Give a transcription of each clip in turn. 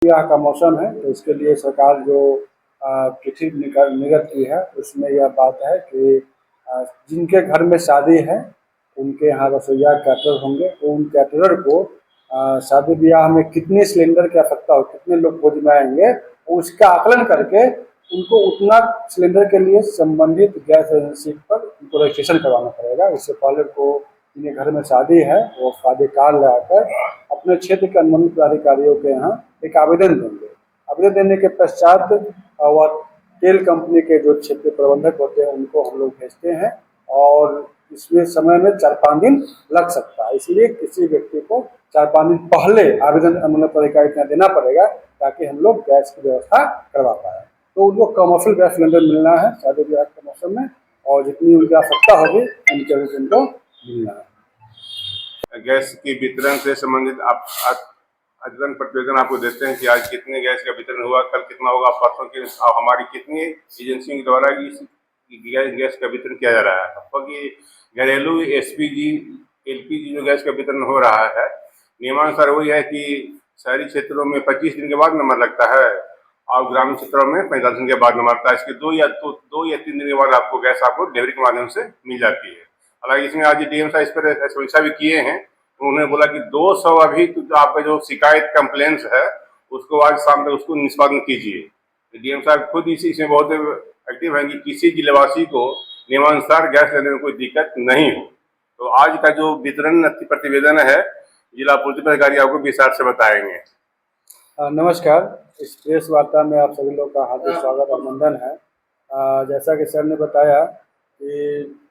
ब्याह का मौसम है तो इसके लिए सरकार जो चिट्ठी निर्गत की है उसमें यह बात है कि जिनके घर में शादी है उनके यहाँ रसोईया कैटरर होंगे, तो उन कैटरर को शादी ब्याह में कितने सिलेंडर की आवश्यकता हो, कितने लोग भोज में आएंगे, उसका आकलन करके उनको उतना सिलेंडर के लिए संबंधित गैस एजेंसी पर उनको रजिस्ट्रेशन करवाना पड़ेगा। इससे पहले को जिनके घर में शादी है वो शादी कार्ड लगाकर अपने क्षेत्र के अनुबंधित पदाधिकारियों के यहाँ एक आवेदन देंगे। आवेदन देने के पश्चात वह तेल कंपनी के जो क्षेत्रीय प्रबंधक होते हैं उनको हम लोग भेजते हैं और इसमें समय में 4-5 दिन लग सकता है। इसलिए किसी व्यक्ति को 4-5 दिन पहले आवेदन अनुबंधित पदाधिकारी को देना पड़ेगा ताकि हम लोग गैस की व्यवस्था करवा पाए। तो उनको कमर्शियल गैस सिलेंडर मिलना है शादी ब्याह के मौसम में और जितनी उनकी आवश्यकता होगी उनके अनुसार उनको मिलना है। गैस के वितरण से संबंधित आप अद्यतन प्रतिवेदन आपको देते हैं कि आज कितने गैस का वितरण हुआ, कल कितना होगा, परसों के हमारी कितनी एजेंसियों के द्वारा इस गैस का वितरण किया जा रहा है। क्योंकि घरेलू एसपीजी एलपीजी जो गैस का वितरण हो रहा है नियमानुसार वही है कि शहरी क्षेत्रों में 25 दिन के बाद नंबर लगता है और ग्रामीण क्षेत्रों में 45 दिन के बाद नंबर लगता है। इसके 2 या 3 दिन के बाद आपको गैस डिलीवरी के माध्यम से मिल जाती है। हालांकि इसमें आज डीएम साहब इस पर समीक्षा भी किए हैं, उन्होंने बोला कि 200 अभी तो आपका जो शिकायत कंप्लेंट्स है उसको आज शाम तक उसको निष्पादन कीजिए। डीएम साहब खुद इसमें बहुत एक्टिव हैं कि किसी जिलेवासी को नियमानुसार गैस लेने में कोई दिक्कत नहीं हो। तो आज का जो वितरण प्रतिवेदन है जिला पूर्ति अधिकारी आपको विस्तार से बताएंगे। नमस्कार, इस प्रेस वार्ता में आप सभी लोग का हार्दिक स्वागत और अभिनंदन है। जैसा कि सर ने बताया कि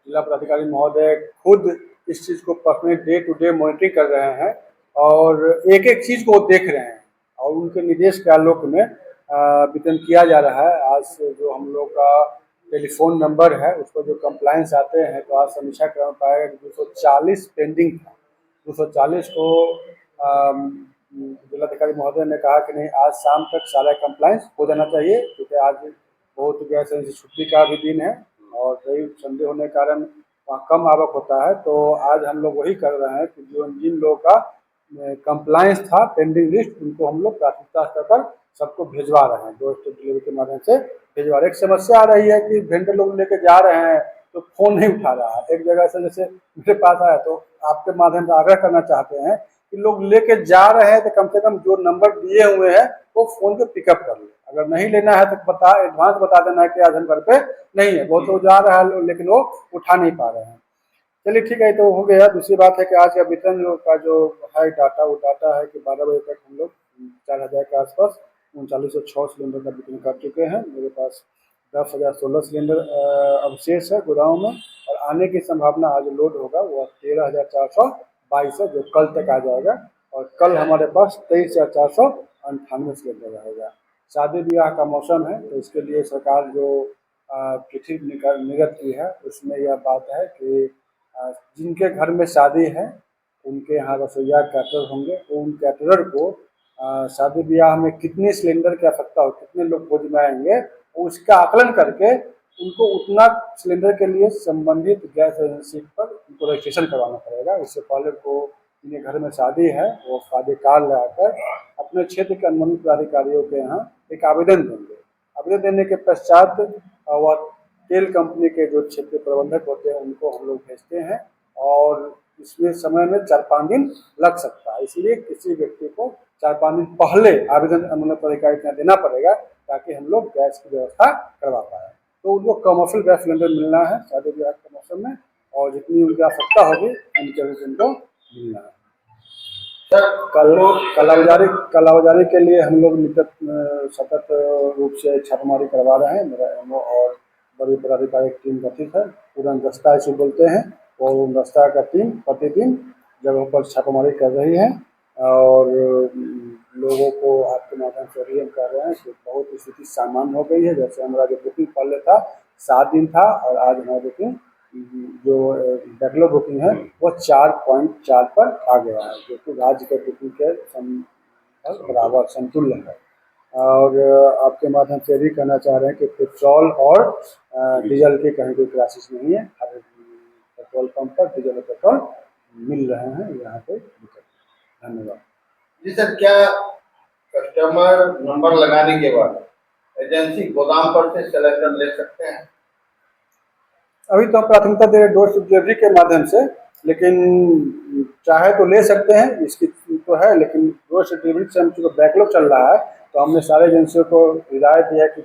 जिला पदाधिकारी महोदय खुद इस चीज़ को personally day to day monitoring कर रहे हैं और एक एक चीज़ को देख रहे हैं और उनके निर्देश के आलोक में वितरण किया जा रहा है। आज जो हम लोग का टेलीफोन नंबर है उस पर जो कंप्लाइंस आते हैं तो आज समीक्षा कर पाएगा कि 240 पेंडिंग था। 240 को जिलाधिकारी महोदय ने कहा कि नहीं, आज शाम तक सारा कंप्लाइंस हो जाना चाहिए क्योंकि आज बहुत गैस एजेंसी छुट्टी का भी दिन है और कई संडे होने के कारण वहाँ कम आवक होता है। तो आज हम लोग वही कर रहे हैं कि जो जिन लोगों का कंप्लाइंस था पेंडिंग लिस्ट उनको हम लोग प्राथमिकता स्तर पर सबको भिजवा रहे हैं, डोर स्टेप डिलीवरी के माध्यम से भिजवा रहे हैं। एक समस्या आ रही है कि वेंडर लोग लेके जा रहे हैं तो फ़ोन नहीं उठा रहा है। एक जगह से जैसे मेरे पास आया तो आपके माध्यम से आग्रह करना चाहते हैं कि लोग लेके जा रहे हैं तो कम से कम जो नंबर दिए हुए हैं वो फ़ोन पे पिकअप कर ले। अगर नहीं लेना है तो एडवांस बता देना है कि आज हम घर पे नहीं है। बहुत लोग जा रहा है लेकिन वो उठा नहीं पा रहे हैं। चलिए ठीक है, तो हो गया। दूसरी बात है कि आज का वितरण का जो है डाटा, वो डाटा है कि 12 बजे तक हम लोग 4000 के आसपास 3906 सिलेंडर का वितरण कर चुके हैं। मेरे पास 10,016 सिलेंडर अवशेष है गोदाम में और आने की संभावना आज लोड होगा वो 13,422 है जो कल तक आ जाएगा और कल हमारे पास 23,498 सिलेंडर रहेगा। शादी ब्याह का मौसम है तो इसके लिए सरकार जो चिट्ठी निर्गत की है उसमें यह बात है कि जिनके घर में शादी है उनके यहाँ रसोईया कैटरर होंगे, तो उन कैटरर को शादी ब्याह में कितने सिलेंडर की आवश्यकता हो, कितने लोग भोज में आएंगे, उसका आकलन करके उनको उतना सिलेंडर के लिए संबंधित गैस एजेंसी पर उनको रजिस्ट्रेशन करवाना पड़ेगा। इससे पहले को जिनके घर में शादी है वो शादी कार्ड लगाकर अपने क्षेत्र के अनुबंधित पदाधिकारियों के यहाँ एक आवेदन देंगे। आवेदन देने के पश्चात वह तेल कंपनी के जो क्षेत्रीय प्रबंधक होते हैं उनको हम लोग भेजते हैं और इसमें समय में 4-5 दिन लग सकता है। इसलिए किसी व्यक्ति को 4-5 दिन पहले आवेदन अनुबंधित पदाधिकारी को देना पड़ेगा ताकि हम लोग गैस की व्यवस्था करवा पाए। तो उनको कमर्शियल गैस सिलेंडर मिलना है शादी ब्याह के मौसम में और जितनी उनकी आवश्यकता होगी उनके अनुसार उनको मिलना है। कालाबाजारी के लिए हम लोग सतत रूप से छापेमारी करवा रहे हैं। मेरा एमओ और बड़ी पदाधिकारी टीम गठित है, उड़न दस्ता इसे बोलते हैं, और उड़न दस्ता का टीम प्रतिदिन जगहों पर छापेमारी कर रही है और लोगों को आपके माध्यम से अभियान कर रहे हैं कि बहुत स्थिति सामान्य हो गई है। जैसे हमारा जो बुकिंग पहले था 7 दिन था और आज हमारा बुकिंग जो बैकलॉग बुकिंग है वो 4.4 पर आ गया है जो कि राज्य के बुकिंग के बराबर समतुल्य है। और आपके माध्यम से भी कहना चाह रहे हैं कि पेट्रोल और डीजल की कहीं कोई क्राइसिस नहीं है। हर पेट्रोल पंप पर डीजल और पेट्रोल मिल रहे हैं यहाँ पे। धन्यवाद। जी सर, क्या कस्टमर नंबर लगाने के बाद एजेंसी गोदाम पर से सिलेंडर ले सकते हैं? अभी तो हम प्राथमिकता दे रहे डोर डिलीवरी के माध्यम से, लेकिन चाहे तो ले सकते हैं, इसकी तो है, लेकिन डोर से डिलीवरी से हम चूँकि बैकलॉग चल रहा है तो हमने सारे एजेंसियों को हिदायत दिया है कि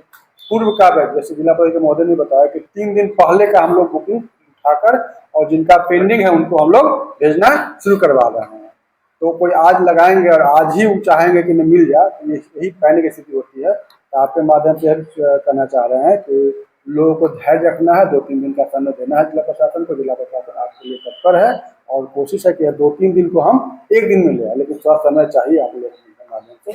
पूर्व का बैच, जैसे जिला परिषद के महोदय ने बताया कि 3 दिन पहले का हम लोग बुकिंग उठाकर और जिनका पेंडिंग है उनको हम लोग भेजना शुरू करवा रहे हैं। तो कोई आज लगाएंगे और आज ही वो चाहेंगे कि नहीं मिल जाए, तो यही पैनिक स्थिति होती है। तो आपके माध्यम से कहना चाह रहे हैं कि लोगों को धैर्य रखना है, 2-3 दिन का समय देना है जिला प्रशासन को। जिला प्रशासन आपके लिए तत्पर है और कोशिश है कि 2-3 दिन को हम 1 दिन में ले आए, लेकिन थोड़ा समय चाहिए आप लोगों के माध्यम से।